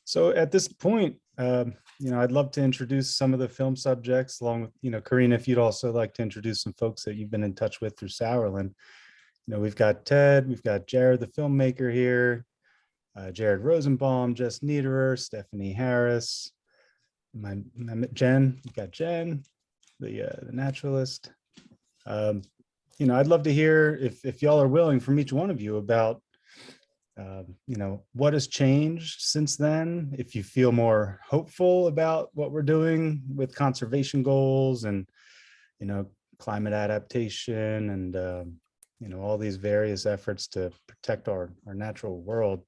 So at this point, I'd love to introduce some of the film subjects along with, Karina, if you'd also like to introduce some folks that you've been in touch with through Sourland. We've got Ted, we've got Jared, the filmmaker here, Jared Rosenbaum, Jess Niederer, Stephanie Harris, Jen, we've got Jen, the naturalist. I'd love to hear if y'all are willing from each one of you about what has changed since then, if you feel more hopeful about what we're doing with conservation goals and, climate adaptation and, all these various efforts to protect our natural world.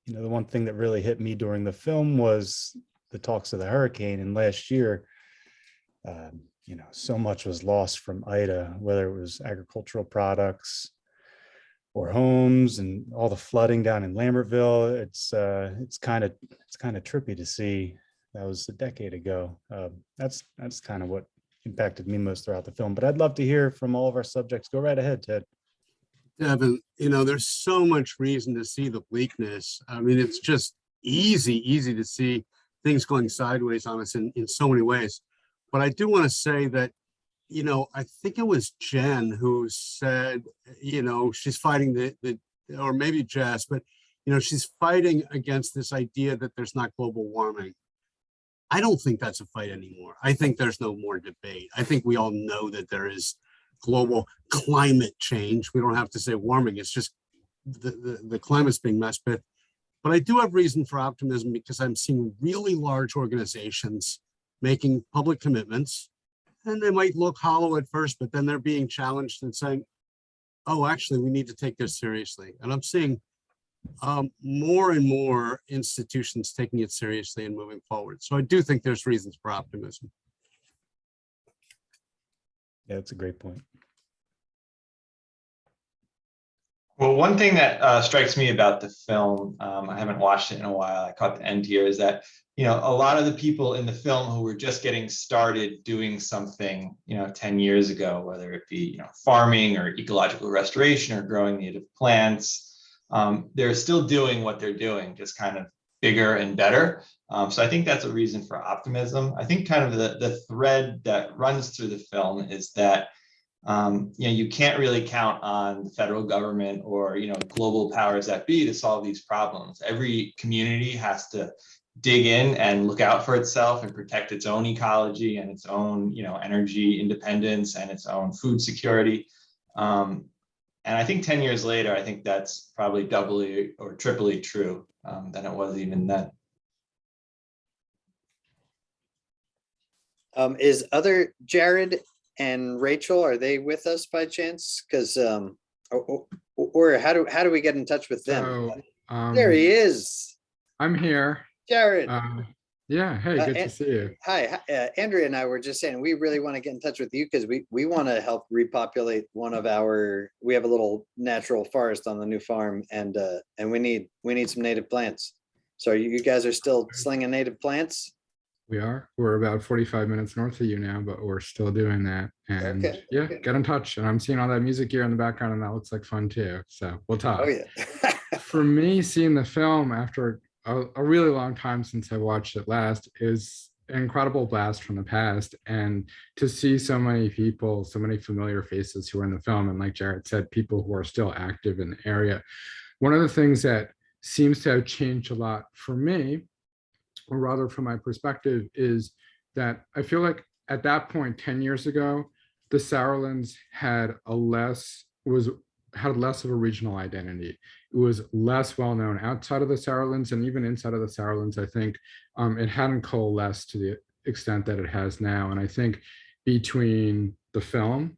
The one thing that really hit me during the film was the talks of the hurricane. And last year, so much was lost from Ida, whether it was agricultural products or homes and all the flooding down in Lambertville. It's kind of trippy to see. That was a decade ago. That's kind of what impacted me most throughout the film. But I'd love to hear from all of our subjects. Go right ahead, Ted. Devin, there's so much reason to see the bleakness. I mean, it's just easy to see things going sideways on us in so many ways. But I do want to say that, I think it was Jen who said, she's fighting or maybe Jess, but, she's fighting against this idea that there's not global warming. I don't think that's a fight anymore. I think there's no more debate. I think we all know that there is global climate change. We don't have to say warming. It's just the climate's being messed with. But I do have reason for optimism because I'm seeing really large organizations making public commitments, and they might look hollow at first, but then they're being challenged and saying, oh, actually, we need to take this seriously. And I'm seeing more and more institutions taking it seriously and moving forward. So I do think there's reasons for optimism. Yeah, that's a great point. Well, one thing that strikes me about the film, I haven't watched it in a while, I caught the end here, is that, a lot of the people in the film who were just getting started doing something, 10 years ago, whether it be, farming or ecological restoration or growing native plants, they're still doing what they're doing, just kind of bigger and better. So I think that's a reason for optimism. I think kind of the thread that runs through the film is that you can't really count on the federal government or global powers that be to solve these problems. Every community has to dig in and look out for itself and protect its own ecology and its own energy independence and its own food security. And I think 10 years later, I think that's probably doubly or triply true than it was even then. Is other Jared and Rachel, are they with us by chance? Because or how do we get in touch with them? So, there he is. I'm here. Jared. Yeah, hey, good to see you. Hi, Andrea and I were just saying we really want to get in touch with you because we want to help repopulate we have a little natural forest on the new farm, and we need some native plants. So you guys are still slinging native plants? We're about 45 minutes north of you now, but we're still doing that. And okay, yeah, okay. Get in touch. And I'm seeing all that music here in the background, and that looks like fun too. So we'll talk. Oh yeah. For me, seeing the film after a really long time since I watched it last is an incredible blast from the past. And to see so many people, so many familiar faces who are in the film, and like Jared said, people who are still active in the area. One of the things that seems to have changed a lot for me, or rather from my perspective, is that I feel like at that point, 10 years ago, the Sourlands had less of a regional identity. It was less well known outside of the Sourlands, and even inside of the Sourlands, I think it hadn't coalesced to the extent that it has now. And I think between the film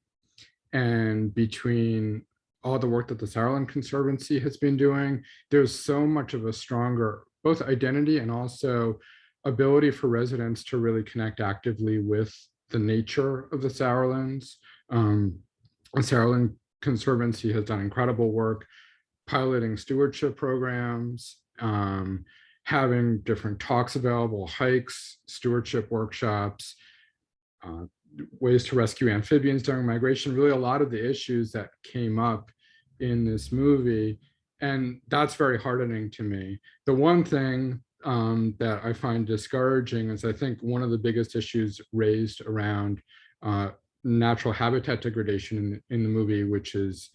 and between all the work that the Sourland Conservancy has been doing, there's so much of a stronger both identity and also ability for residents to really connect actively with the nature of the Sourlands. The Sourland Conservancy has done incredible work piloting stewardship programs, having different talks available, hikes, stewardship workshops, ways to rescue amphibians during migration, really a lot of the issues that came up in this movie. And that's very heartening to me. The one thing that I find discouraging is I think one of the biggest issues raised around natural habitat degradation in the movie, which is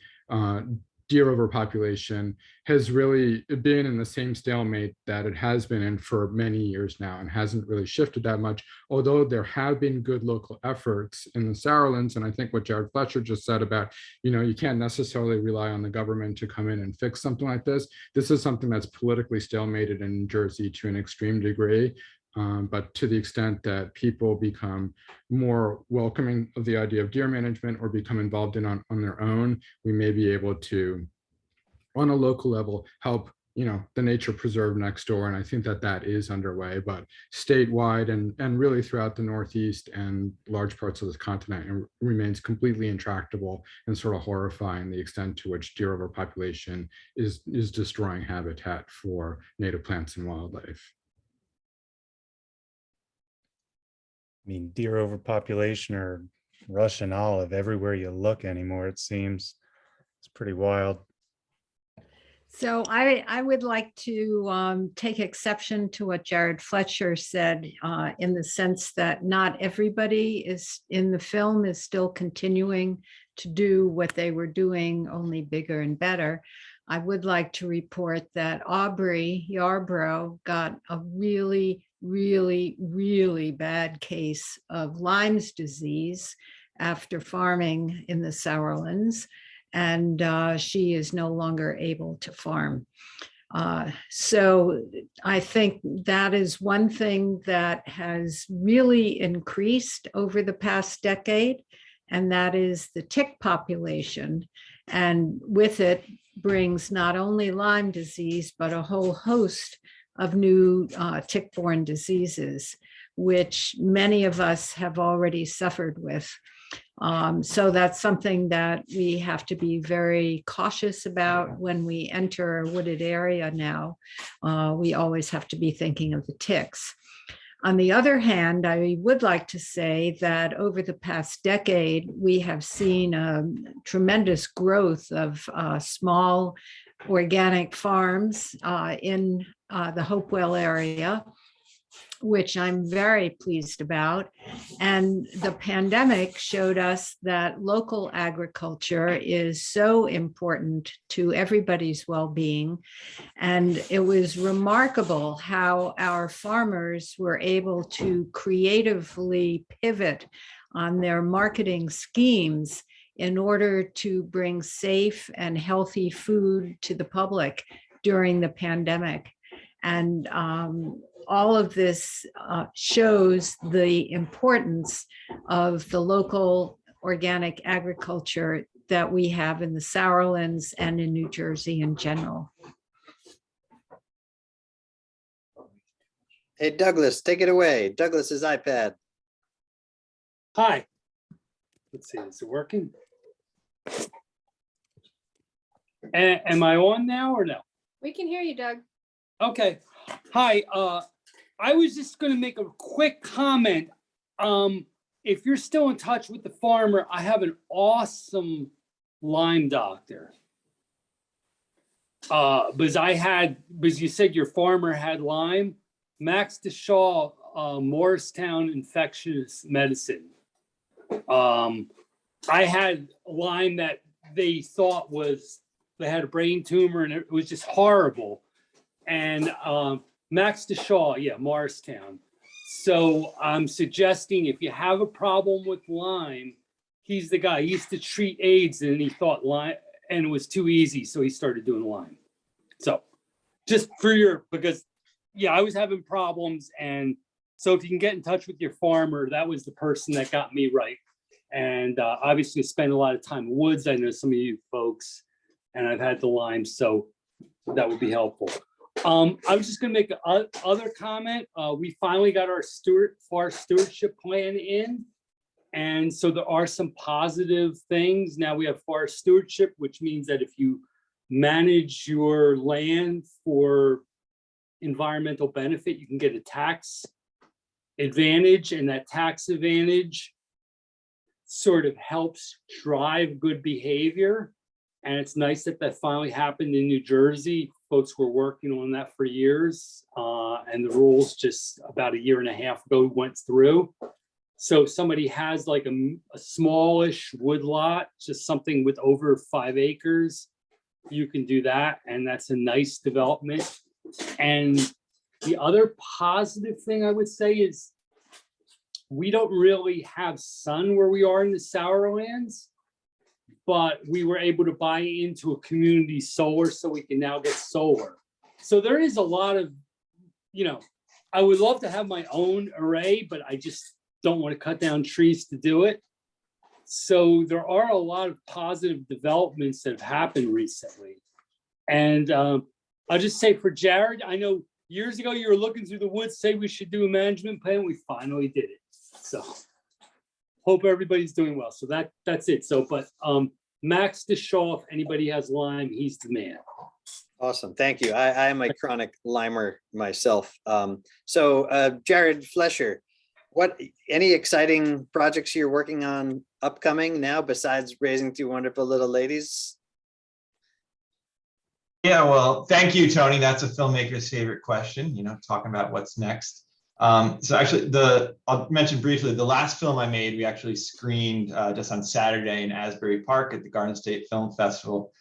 deer overpopulation, has really been in the same stalemate that it has been in for many years now and hasn't really shifted that much, although there have been good local efforts in the Sourlands. And I think what Jared Fletcher just said about, you can't necessarily rely on the government to come in and fix something like this. This is something that's politically stalemated in New Jersey to an extreme degree. But to the extent that people become more welcoming of the idea of deer management or become involved in on their own, we may be able to, on a local level, help the nature preserve next door. And I think that that is underway, but statewide and really throughout the Northeast and large parts of this continent, it remains completely intractable and sort of horrifying the extent to which deer overpopulation is destroying habitat for native plants and wildlife. I mean, deer overpopulation or Russian olive everywhere you look anymore, it seems. It's pretty wild. So I would like to take exception to what Jared Fletcher said in the sense that not everybody is in the film is still continuing to do what they were doing, only bigger and better. I would like to report that Aubrey Yarbrough got a really, really, really bad case of Lyme's disease after farming in the Sourlands, and she is no longer able to farm. So I think that is one thing that has really increased over the past decade, and that is the tick population. And with it brings not only Lyme disease, but a whole host of new tick-borne diseases, which many of us have already suffered with. So that's something that we have to be very cautious about when we enter a wooded area now. We always have to be thinking of the ticks. On the other hand, I would like to say that over the past decade, we have seen a tremendous growth of small organic farms in the Hopewell area, which I'm very pleased about. And the pandemic showed us that local agriculture is so important to everybody's well-being. And it was remarkable how our farmers were able to creatively pivot on their marketing schemes in order to bring safe and healthy food to the public during the pandemic. And all of this shows the importance of the local organic agriculture that we have in the Sourlands and in New Jersey in general. Hey, Douglas, take it away. Douglas's iPad. Hi. Let's see, is it working? Am I on now or no? We can hear you, Doug. Okay. Hi. I was just going to make a quick comment. If you're still in touch with the farmer, I have an awesome Lyme doctor. Because you said your farmer had Lyme, Max DeShaw, Morristown Infectious Medicine. I had Lyme that they thought they had a brain tumor and it was just horrible. And Max DeShaw, yeah, Morristown. So I'm suggesting if you have a problem with Lyme, he's the guy. He used to treat AIDS and he thought Lyme, and it was too easy, so he started doing Lyme. So just because, yeah, I was having problems. And so if you can get in touch with your farmer, that was the person that got me right. And obviously spend a lot of time in the woods. I know some of you folks, and I've had the Lyme, so that would be helpful. I was just going to make another comment. We finally got our forest stewardship plan in. And so there are some positive things. Now we have forest stewardship, which means that if you manage your land for environmental benefit, you can get a tax advantage, and that tax advantage sort of helps drive good behavior. And it's nice that that finally happened in New Jersey. Folks were working on that for years. And the rules just about a year and a half ago went through. So if somebody has like a smallish wood lot, just something with over 5 acres, you can do that. And that's a nice development. And the other positive thing I would say is we don't really have sun where we are in the Sourlands, but we were able to buy into a community solar, so we can now get solar. So there is a lot of, you know, I would love to have my own array, but I just don't want to cut down trees to do it. So there are a lot of positive developments that have happened recently. And I'll just say for Jared, I know years ago you were looking through the woods, say we should do a management plan. We finally did it. So hope everybody's doing well. So that's it. So, but Max DeShaw, if anybody has Lyme, he's the man. Awesome. Thank you. I am a chronic Limer myself. So Jared Flesher, any exciting projects you're working on upcoming now besides raising 2 wonderful little ladies? Yeah, well, thank you, Tony. That's a filmmaker's favorite question, you know, talking about what's next. So actually, I'll mention briefly, the last film I made, we actually screened just on Saturday in Asbury Park at the Garden State Film Festival,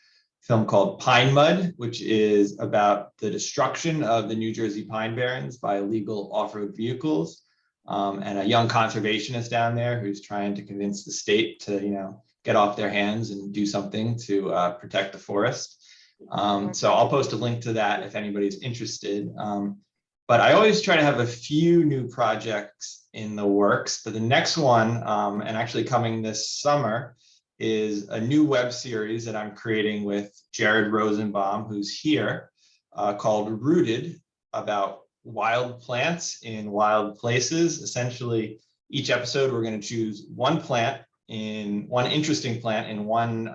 film called Pine Mud, which is about the destruction of the New Jersey pine barrens by illegal off-road vehicles, and a young conservationist down there who's trying to convince the state to, you know, get off their hands and do something to protect the forest. So I'll post a link to that if anybody's interested. But I always try to have a few new projects in the works. But the next one, and actually coming this summer, is a new web series that I'm creating with Jared Rosenbaum, who's here, called Rooted, about wild plants in wild places. Essentially, each episode we're going to choose one interesting plant in one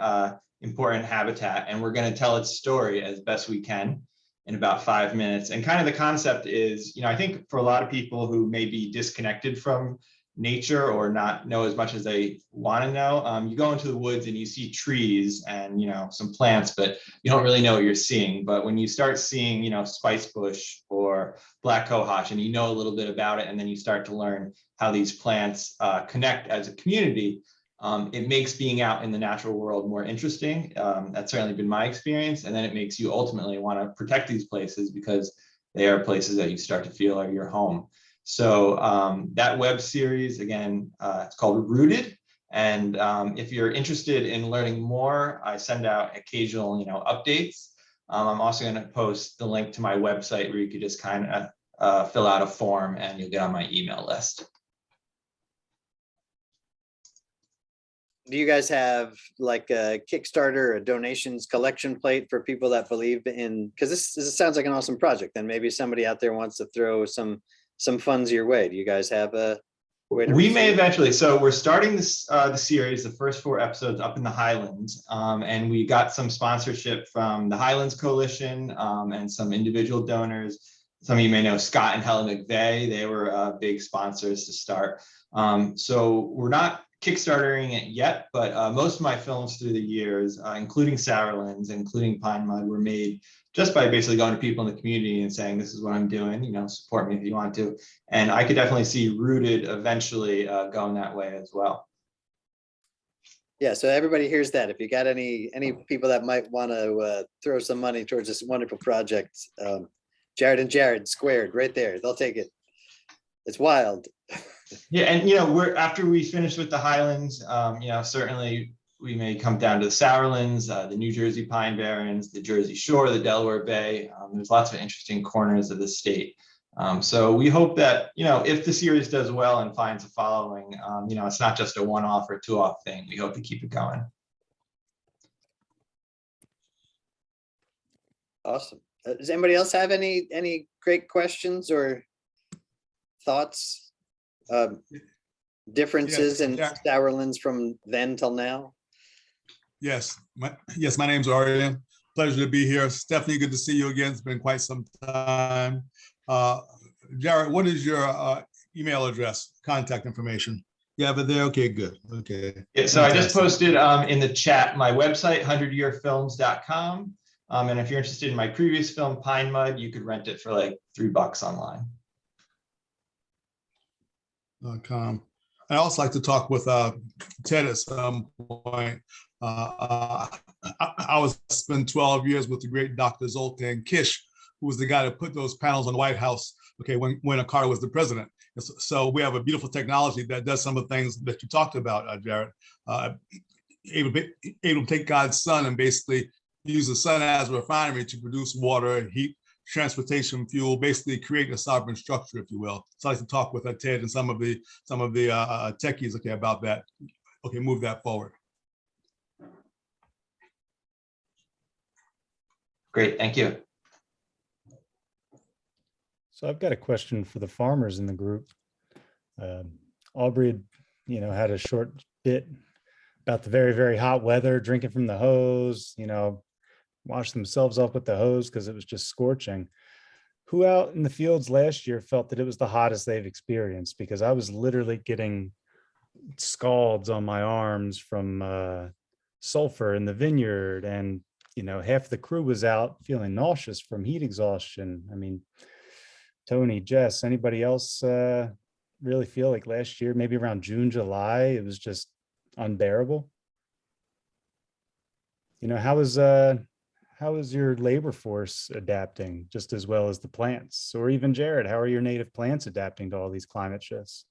important habitat, and we're going to tell its story as best we can in about 5 minutes. And kind of the concept is, you know, I think for a lot of people who may be disconnected from nature or not know as much as they want to know, you go into the woods and you see trees and, you know, some plants, but you don't really know what you're seeing. But when you start seeing, you know, spice bush or black cohosh, and you know a little bit about it, and then you start to learn how these plants connect as a community, it makes being out in the natural world more interesting. That's certainly been my experience. And then it makes you ultimately want to protect these places because they are places that you start to feel are your home. So that web series, again, it's called Rooted. And if you're interested in learning more, I send out occasional, you know, updates. I'm also going to post the link to my website where you could just kind of fill out a form and you'll get on my email list. Do you guys have like a Kickstarter, a donations collection plate for people that believe in, because this sounds like an awesome project, and maybe somebody out there wants to throw some funds your way. Do you guys have a way to? We may eventually. So we're starting this the series, the first 4 episodes up in the Highlands, and we got some sponsorship from the Highlands Coalition and some individual donors. Some of you may know Scott and Helen McVeigh. They were big sponsors to start. So we're not Kickstartering it yet, but most of my films through the years, including Sourlands, including Pine Mud, were made just by basically going to people in the community and saying, this is what I'm doing, you know, support me if you want to. And I could definitely see Rooted eventually going that way as well. Yeah, so everybody hears that. If you got any people that might want to throw some money towards this wonderful project, Jared and Jared squared right there. They'll take it. It's wild. Yeah, and you know, after we finish with the Highlands, you know, certainly we may come down to the Sourlands, the New Jersey Pine Barrens, the Jersey Shore, the Delaware Bay. There's lots of interesting corners of the state. So we hope that, you know, if the series does well and finds a following, you know, it's not just a one-off or two-off thing. We hope to keep it going. Awesome. Does anybody else have any great questions or thoughts? Differences in Sourlands from then till now? Yes, my name's Arian. Pleasure to be here. Stephanie, good to see you again. It's been quite some time. Jared, what is your email address, contact information? You have it there? Okay, good. Okay. Yeah, so I just Fantastic. posted in the chat my website, 100yearfilms.com. And if you're interested in my previous film, Pine Mud, you could rent it for like $3 online. I also like to talk with Ted at some point. I was spent 12 years with the great Dr. Zoltan Kish, who was the guy that put those panels on the White House, okay, when Carter was the president. So we have a beautiful technology that does some of the things that you talked about, Jared. Able to take God's sun and basically use the sun as a refinery to produce water, heat, transportation, fuel, basically create a sovereign structure, if you will. So I like to talk with Ted and some of the techies, okay, about that. Okay, move that forward. Great, thank you. So I've got a question for the farmers in the group. Aubrey, had a short bit about the very, very hot weather, drinking from the hose, washed themselves off with the hose because it was just scorching. Who out in the fields last year felt that it was the hottest they've experienced? Because I was literally getting scalds on my arms from sulfur in the vineyard, and half the crew was out feeling nauseous from heat exhaustion. I mean, Tony, Jess, anybody else really feel like last year, maybe around June, July, it was just unbearable? How is your labor force adapting just as well as the plants? Or even Jared, how are your native plants adapting to all these climate shifts?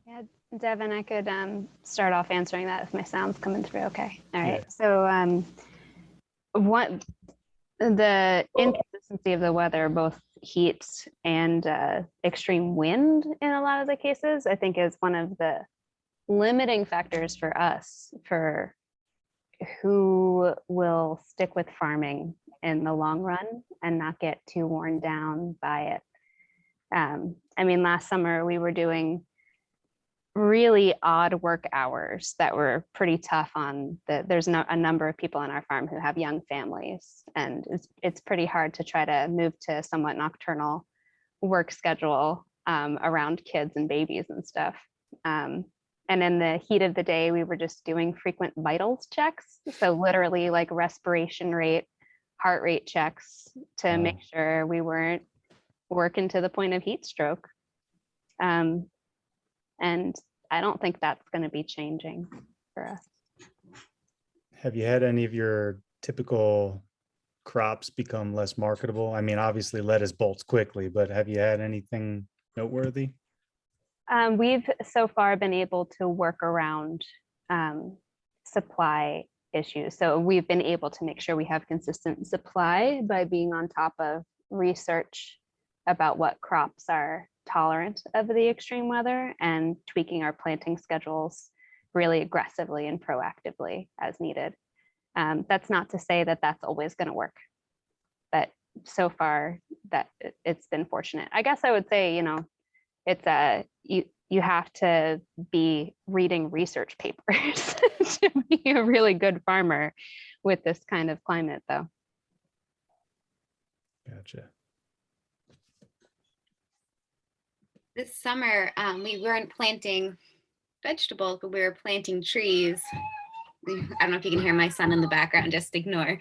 Yeah, Devin, I could start off answering that if my sound's coming through. Okay. All right. Yeah. So the inconsistency of the weather, both heat and extreme wind in a lot of the cases, I think is one of the limiting factors for us for who will stick with farming in the long run and not get too worn down by it. I mean, last summer we were doing really odd work hours that were pretty tough on there's a number of people on our farm who have young families, and it's pretty hard to try to move to a somewhat nocturnal work schedule around kids and babies and stuff. And in the heat of the day, we were just doing frequent vitals checks. So literally like respiration rate, heart rate checks to make sure we weren't working to the point of heat stroke. And I don't think that's going to be changing for us. Have you had any of your typical crops become less marketable? I mean, obviously lettuce bolts quickly, but have you had anything noteworthy? We've so far been able to work around supply issues. So we've been able to make sure we have consistent supply by being on top of research about what crops are tolerant of the extreme weather and tweaking our planting schedules really aggressively and proactively as needed. That's not to say that that's always going to work, but so far that it's been fortunate. I guess I would say, it's you have to be reading research papers to be a really good farmer with this kind of climate, though. Gotcha. This summer, we weren't planting vegetables, but we were planting trees. I don't know if you can hear my son in the background, just ignore.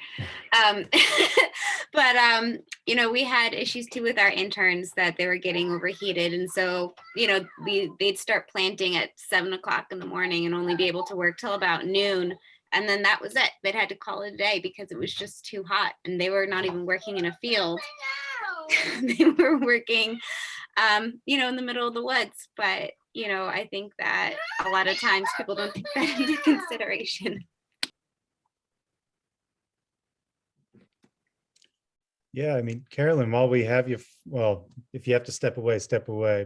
But we had issues too with our interns that they were getting overheated. And so, they'd start planting at 7 o'clock in the morning and only be able to work till about noon. And then that was it. They'd had to call it a day because it was just too hot. And they were not even working in a field. They were working, in the middle of the woods. But, I think that a lot of times people don't take that into consideration. Yeah, I mean, Carolyn, while we have you, well, if you have to step away,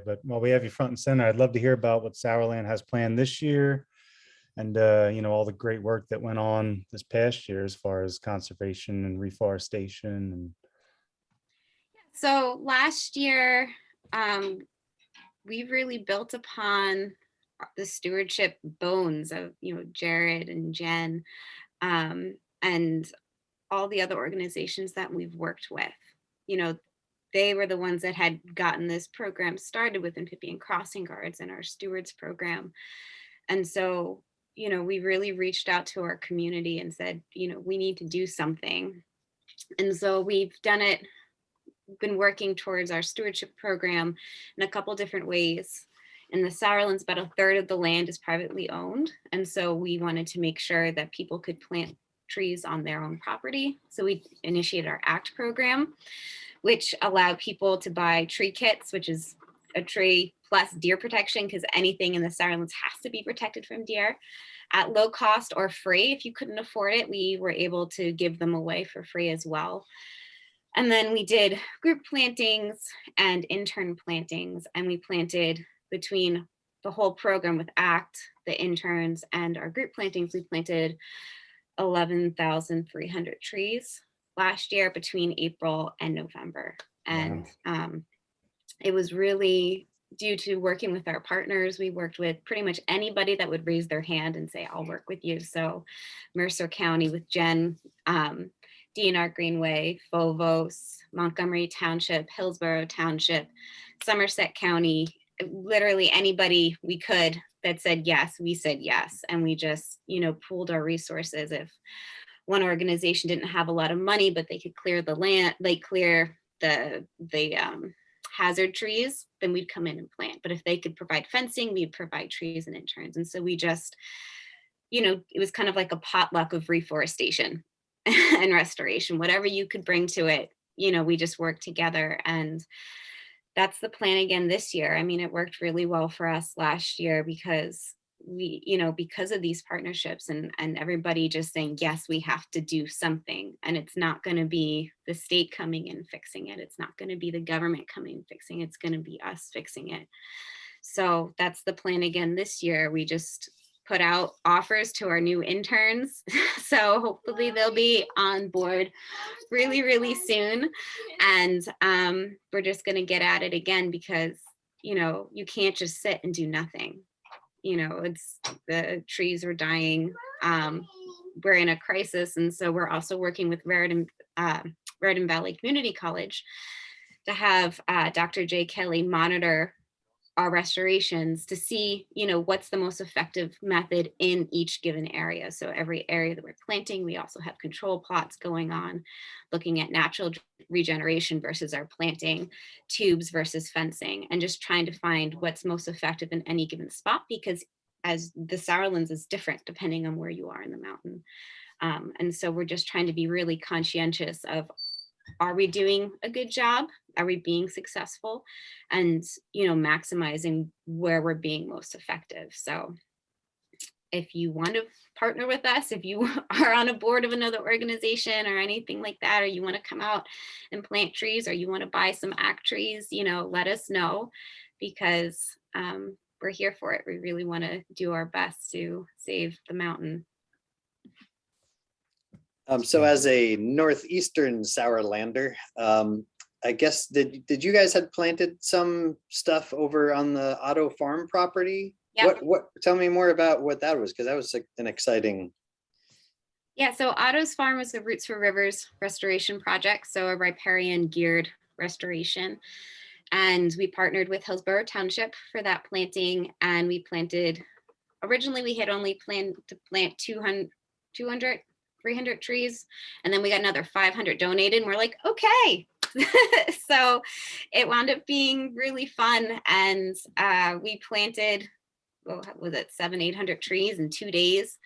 but while we have you front and center, I'd love to hear about what Sourland has planned this year and, all the great work that went on this past year as far as conservation and reforestation. And so last year, we really built upon the stewardship bones of, Jared and Jen, and all the other organizations that we've worked with. they were the ones that had gotten this program started with amphibian crossing guards and our stewards program. And so, you know, we really reached out to our community and said, you know, we need to do something. And so we've done it, been working towards our stewardship program in a couple different ways. In the Sourlands, about a third of the land is privately owned. And so we wanted to make sure that people could plant trees on their own property. So we initiated our ACT program, which allowed people to buy tree kits, which is a tree plus deer protection, because anything in the Sourlands has to be protected from deer at low cost or free. If you couldn't afford it, we were able to give them away for free as well. And then we did group plantings and intern plantings, and we planted between the whole program with ACT, the interns, and our group plantings, we planted 11,300 trees last year between April and November. And it was really due to working with our partners. We worked with pretty much anybody that would raise their hand and say, I'll work with you. So Mercer County with Jen, DNR Greenway, Phobos, Montgomery Township, Hillsborough Township, Somerset County, literally anybody we could that said yes, we said yes. And we just, you know, pooled our resources. If one organization didn't have a lot of money, but they could clear the land, like clear the hazard trees, then we'd come in and plant. But if they could provide fencing, we'd provide trees and interns. And so we just, you know, it was kind of like a potluck of reforestation and restoration, whatever you could bring to it, you know, we just worked together. And that's the plan again this year. I mean, it worked really well for us last year because we, you know, because of these partnerships and everybody just saying, yes, we have to do something. And it's not going to be the state coming in fixing it. It's not going to be the government coming and fixing it. It's going to be us fixing it. So that's the plan again this year. We just put out offers to our new interns. So hopefully they'll be on board really, really soon. And we're just going to get at it again because, you know, you can't just sit and do nothing. You know, it's the trees are dying. We're in a crisis. And so we're also working with Raritan Valley Community College to have Dr. J. Kelly monitor our restorations to see, you know, what's the most effective method in each given area. So every area that we're planting, we also have control plots going on, looking at natural regeneration versus our planting, tubes versus fencing, and just trying to find what's most effective in any given spot, because as the Sourlands is different depending on where you are in the mountain. And so we're just trying to be really conscientious of, are we doing a good job? Are we being successful? And, you know, maximizing where we're being most effective. So if you want to partner with us, if you are on a board of another organization or anything like that, or you want to come out and plant trees, or you want to buy some ACT trees, you know, let us know, because we're here for it. We really want to do our best to save the mountain. So as a northeastern Sourlander, I guess, did you guys had planted some stuff over on the Otto Farm property? Yep. What tell me more about what that was, because that was an exciting. Yeah, so Otto's Farm was the Roots for Rivers restoration project, so a riparian geared restoration. And we partnered with Hillsborough Township for that planting, and we planted, originally we had only planned to plant 300 trees, and then we got another 500 donated, and we're like, okay. So it wound up being really fun, and we planted, what was it, 700-800 trees in 2 days,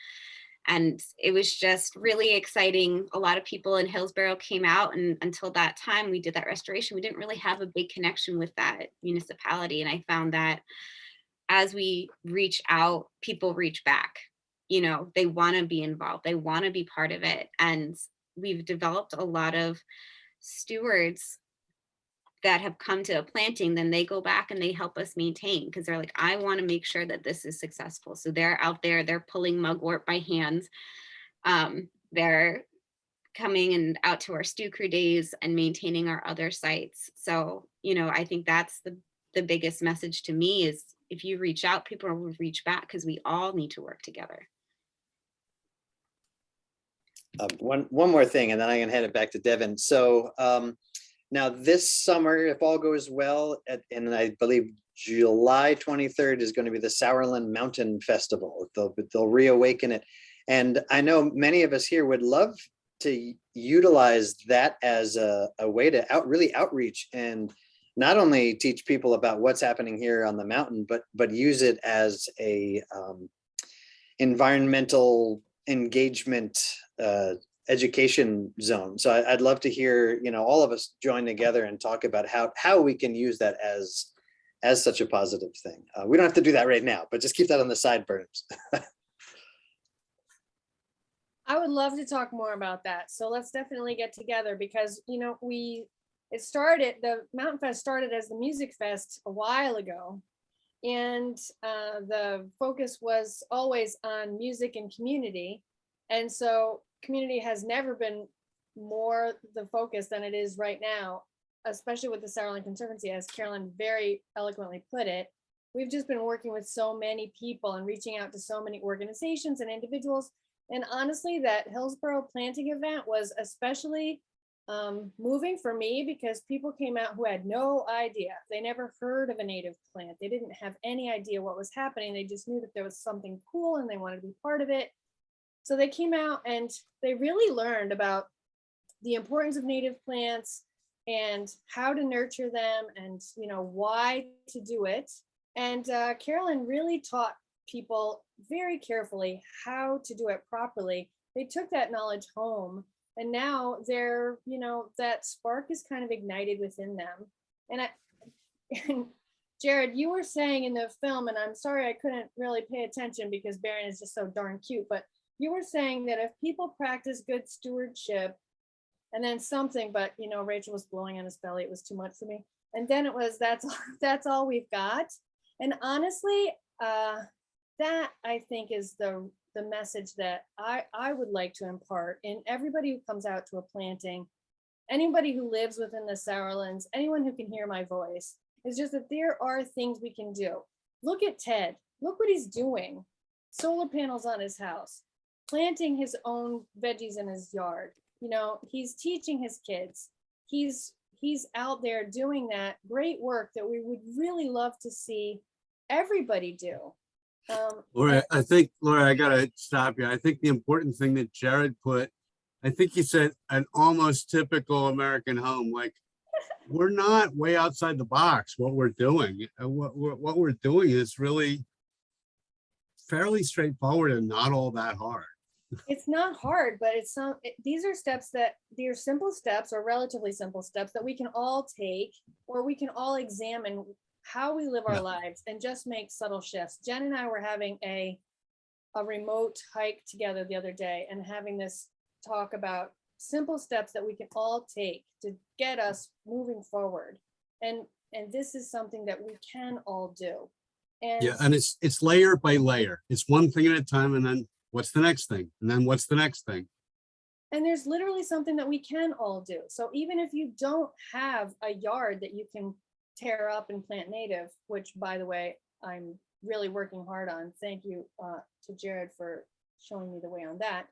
and it was just really exciting. A lot of people in Hillsborough came out, and until that time we did that restoration, we didn't really have a big connection with that municipality, and I found that as we reach out, people reach back. You know, they want to be involved, they want to be part of it. And we've developed a lot of stewards that have come to a planting, then they go back and they help us maintain, because they're like, I want to make sure that this is successful. So they're out there, they're pulling mugwort by hand. They're coming and out to our stew crew days and maintaining our other sites. So, you know, I think that's the biggest message to me is, if you reach out, people will reach back, because we all need to work together. One more thing, and then I can hand it back to Devin. So Now, this summer, if all goes well, and I believe July 23rd is going to be the Sourland Mountain Festival. They'll reawaken it. And I know many of us here would love to utilize that as a way to really outreach and not only teach people about what's happening here on the mountain, but use it as a environmental engagement education zone. So I'd love to hear, all of us join together and talk about how we can use that as such a positive thing. We don't have to do that right now, but just keep that on the sideburns. I would love to talk more about that. So let's definitely get together because, the Mountain Fest started as the Music Fest a while ago. And the focus was always on music and community. And so community has never been more the focus than it is right now, especially with the Sourland Conservancy, as Carolyn very eloquently put it. We've just been working with so many people and reaching out to so many organizations and individuals. And honestly, that Hillsborough planting event was especially moving for me because people came out who had no idea. They never heard of a native plant. They didn't have any idea what was happening. They just knew that there was something cool and they wanted to be part of it. So they came out and they really learned about the importance of native plants and how to nurture them and why to do it. And Carolyn really taught people very carefully how to do it properly. They took that knowledge home and now they're, that spark is kind of ignited within them. And Jared, you were saying in the film, and I'm sorry I couldn't really pay attention because Barron is just so darn cute, but you were saying that if people practice good stewardship and then something, but Rachel was blowing on his belly, it was too much for me. And then it was, that's all we've got. And honestly, that I think is the message that I would like to impart in everybody who comes out to a planting, anybody who lives within the Sourlands, anyone who can hear my voice, is just that there are things we can do. Look at Ted, look what he's doing. Solar panels on his house, planting his own veggies in his yard. He's teaching his kids. He's out there doing that great work that we would really love to see everybody do. Laura, I gotta stop you. I think the important thing that Jared put, I think he said an almost typical American home. Like, we're not way outside the box. What we're doing, what we're doing is really fairly straightforward and not all that hard. It's not hard, but these are steps that they're simple steps or relatively simple steps that we can all take, or we can all examine how we live our lives and just make subtle shifts. Jen and I were having a remote hike together the other day and having this talk about simple steps that we can all take to get us moving forward. And this is something that we can all do. And it's layer by layer. It's one thing at a time, and then what's the next thing? And then what's the next thing? And there's literally something that we can all do. So even if you don't have a yard that you can tear up and plant native, which by the way, I'm really working hard on. Thank you to Jared for showing me the way on that.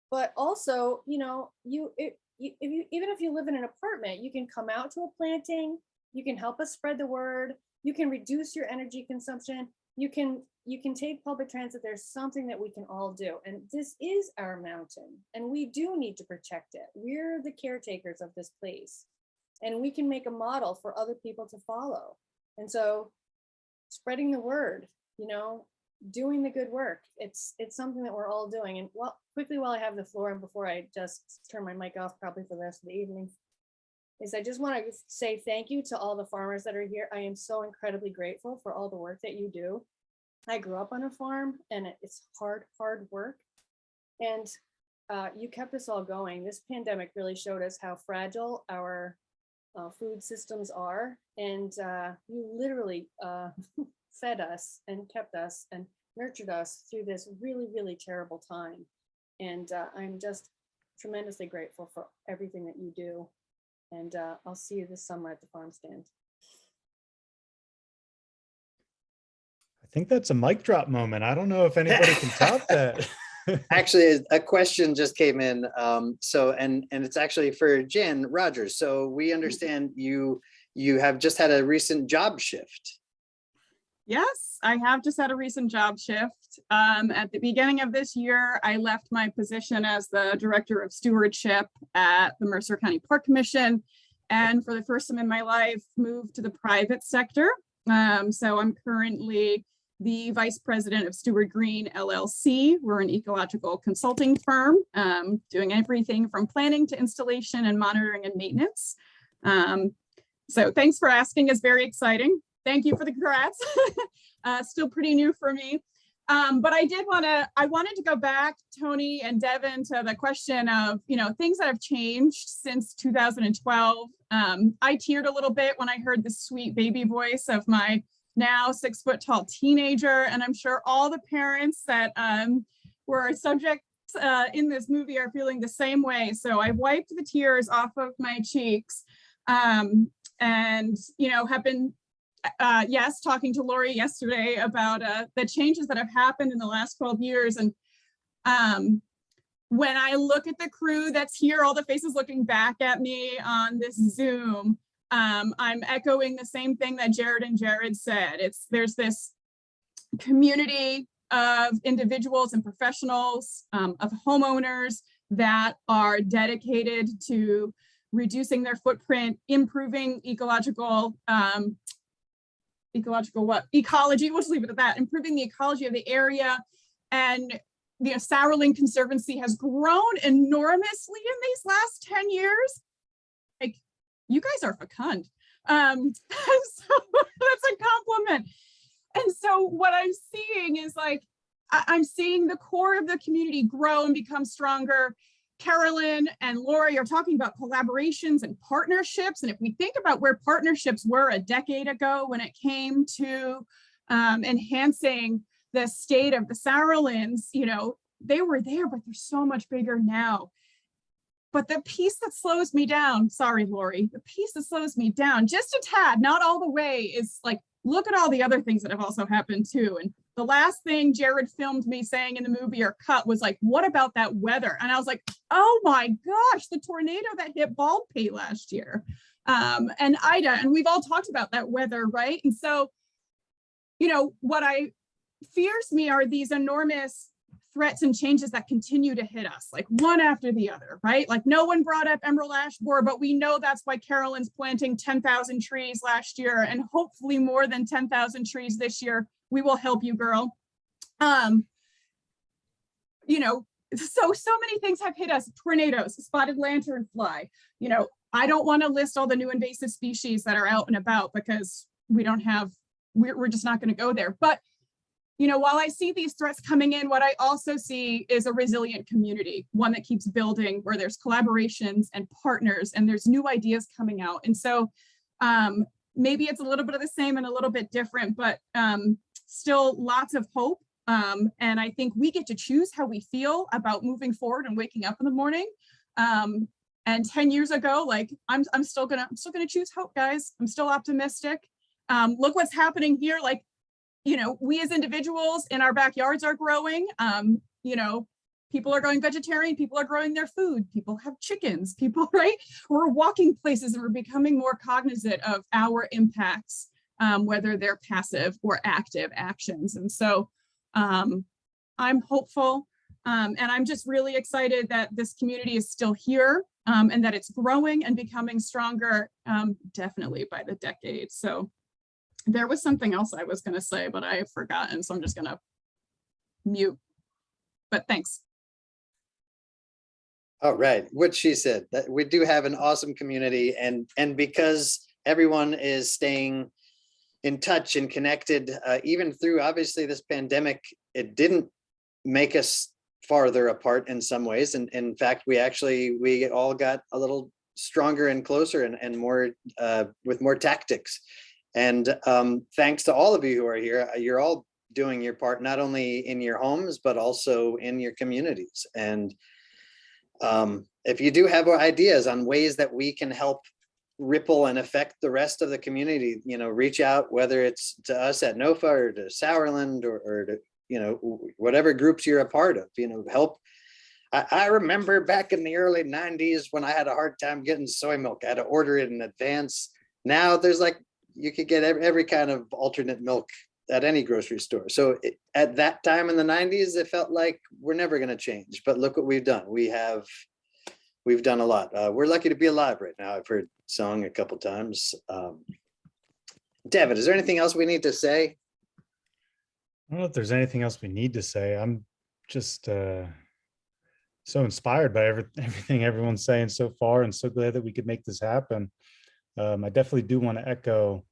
But also, even if you live in an apartment, you can come out to a planting, you can help us spread the word, you can reduce your energy consumption, you can take public transit. There's something that we can all do. And this is our mountain and we do need to protect it. We're the caretakers of this place. And we can make a model for other people to follow. And so spreading the word, doing the good work, it's something that we're all doing. And quickly while I have the floor and before I just turn my mic off probably for the rest of the evening, is I just want to say thank you to all the farmers that are here. I am so incredibly grateful for all the work that you do. I grew up on a farm and it's hard work. And you kept us all going. This pandemic really showed us how fragile our food systems are, and you literally fed us and kept us and nurtured us through this really, really terrible time. And I'm just tremendously grateful for everything that you do. And I'll see you this summer at the farm stand. I think that's a mic drop moment. I don't know if anybody can top that. Actually, a question just came in. So, and it's actually for Jan Rogers. So we understand you have just had a recent job shift. Yes, I have just had a recent job shift. At the beginning of this year, I left my position as the Director of Stewardship at the Mercer County Park Commission, and for the first time in my life, moved to the private sector. So I'm currently the Vice President of Steward Green LLC. We're an ecological consulting firm, doing everything from planning to installation and monitoring and maintenance. So thanks for asking, it's very exciting. Thank you for the congrats. Still pretty new for me. But I wanted to go back, Tony and Devin, to the question of, things that have changed since 2012. I teared a little bit when I heard the sweet baby voice of my now 6 foot tall teenager. And I'm sure all the parents that were subjects in this movie are feeling the same way. So I wiped the tears off of my cheeks and, have been yes, talking to Laurie yesterday about the changes that have happened in the last 12 years. And when I look at the crew that's here, all the faces looking back at me on this Zoom, I'm echoing the same thing that Jared and Jared said. There's this community of individuals and professionals, of homeowners that are dedicated to reducing their footprint, improving ecological ecology, we'll just leave it at that, improving the ecology of the area. And Sourland Conservancy has grown enormously in these last 10 years. Like, you guys are fecund. So that's a compliment. And so what I'm seeing is I'm seeing the core of the community grow and become stronger. Carolyn and Laurie are talking about collaborations and partnerships. And if we think about where partnerships were a decade ago when it came to enhancing the state of the Sourlands, they were there, but they're so much bigger now. But the piece that slows me down, sorry, Laurie, the piece that slows me down just a tad, not all the way, is look at all the other things that have also happened too. And the last thing Jared filmed me saying in the movie or cut was what about that weather? And I was like, oh my gosh, the tornado that hit Baldpate last year, and Ida, and we've all talked about that weather, right? And so, what fears me are these enormous threats and changes that continue to hit us, one after the other, right? No one brought up emerald ash borer, but we know that's why Carolyn's planting 10,000 trees last year and hopefully more than 10,000 trees this year. We will help you, girl. So many things have hit us: tornadoes, spotted lanternfly. I don't want to list all the new invasive species that are out and about because we're just not going to go there. But while I see these threats coming in, what I also see is a resilient community, one that keeps building, where there's collaborations and partners and there's new ideas coming out. And so maybe it's a little bit of the same and a little bit different, but still lots of hope. And I think we get to choose how we feel about moving forward and waking up in the morning. And 10 years ago, I'm still gonna choose hope, guys. I'm still optimistic. Look what's happening here. We as individuals in our backyards are growing. People are going vegetarian, people are growing their food, people have chickens, people, right? We're walking places and we're becoming more cognizant of our impacts, whether they're passive or active actions. And so I'm hopeful, and I'm just really excited that this community is still here, and that it's growing and becoming stronger, definitely by the decade. So there was something else I was going to say, but I've forgotten, so I'm just going to mute. But thanks. All right, what she said, that we do have an awesome community, and because everyone is staying in touch and connected, even through obviously this pandemic, it didn't make us farther apart in some ways. And in fact, we all got a little stronger and closer and more with more tactics. And thanks to all of you who are here. You're all doing your part, not only in your homes, but also in your communities. And if you do have ideas on ways that we can help ripple and affect the rest of the community, reach out, whether it's to us at NOFA or to Sourland or to whatever groups you're a part of, help. I remember back in the early 90s when I had a hard time getting soy milk. I had to order it in advance. Now there's you could get every kind of alternate milk at any grocery store. So at that time in the 90s, it felt like we're never going to change. But look what we've done. We've done a lot. We're lucky to be alive right now. I've heard song a couple times. Devin, is there anything else we need to say? I don't know if there's anything else we need to say. I'm just so inspired by everything everyone's saying so far, and so glad that we could make this happen. I definitely do want to echo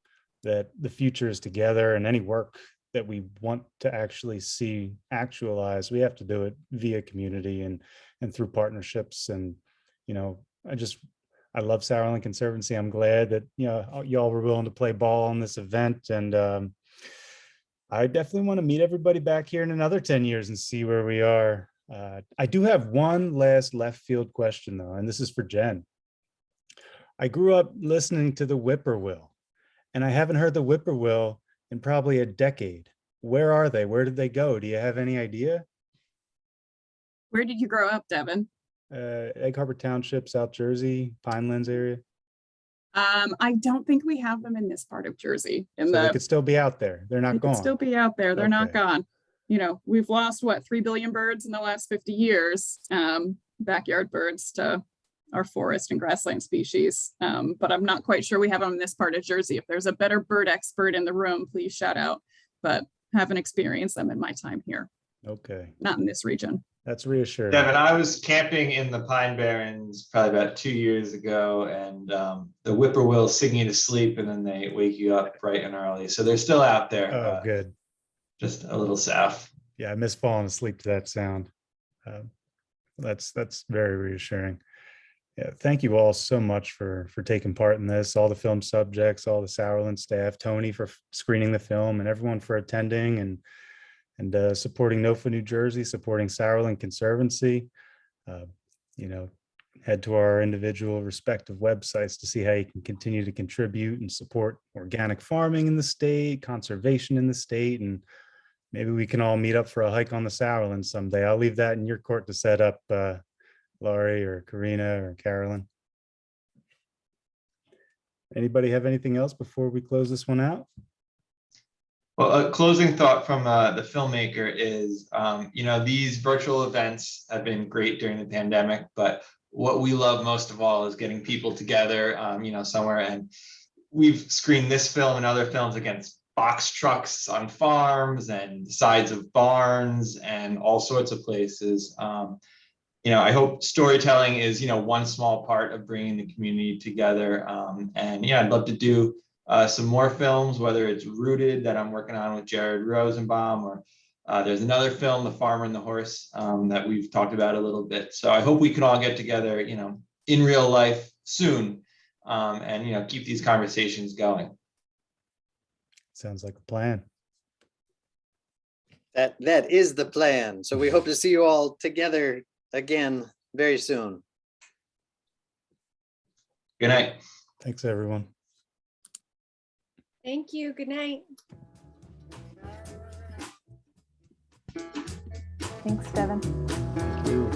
that the future is together, and any work that we want to actually see actualized, we have to do it via community and through partnerships. And I love Sourland Conservancy. I'm glad that y'all were willing to play ball on this event, and I definitely want to meet everybody back here in another 10 years and see where we are. I do have one last left field question though, and this is for Jen. I grew up listening to the Whippoorwill, and I haven't heard the Whippoorwill in probably a decade. Where are they? Where did they go? Do you have any idea? Where did you grow up, Devin? Egg Harbor Township, South Jersey, Pinelands area. I don't think we have them in this part of Jersey. They could still be out there. They're not gone. Still be out there. They're not Okay. gone. We've lost 3 billion birds in the last 50 years, backyard birds to our forest and grassland species. But I'm not quite sure we have them in this part of Jersey. If there's a better bird expert in the room, please shout out. But haven't experienced them in my time here. Okay. Not in this region. That's reassuring. Devin, I was camping in the Pine Barrens probably about 2 years ago, and the whippoorwill singing you to sleep, and then they wake you up bright and early. So they're still out there. Oh, good. Just a little south. Yeah, I miss falling asleep to that sound. That's very reassuring. Yeah, thank you all so much for taking part in this, all the film subjects, all the Sourland staff, Tony for screening the film, and everyone for attending and supporting NOFA-NJ, supporting Sourland Conservancy. Head to our individual respective websites to see how you can continue to contribute and support organic farming in the state, conservation in the state, and maybe we can all meet up for a hike on the Sourland someday. I'll leave that in your court to set up, Laurie or Karina or Carolyn. Anybody have anything else before we close this one out? Well, a closing thought from the filmmaker is, these virtual events have been great during the pandemic, but what we love most of all is getting people together, somewhere. And we've screened this film and other films against box trucks on farms and sides of barns and all sorts of places. I hope storytelling is, one small part of bringing the community together. I'd love to do some more films, whether it's Rooted that I'm working on with Jared Rosenbaum, or there's another film, The Farmer and the Horse, that we've talked about a little bit. So I hope we can all get together, in real life soon, and keep these conversations going. Sounds like a plan. That is the plan. So we hope to see you all together again very soon. Good night. Thanks, everyone. Thank you. Good night. Thanks, Devin. Thank you.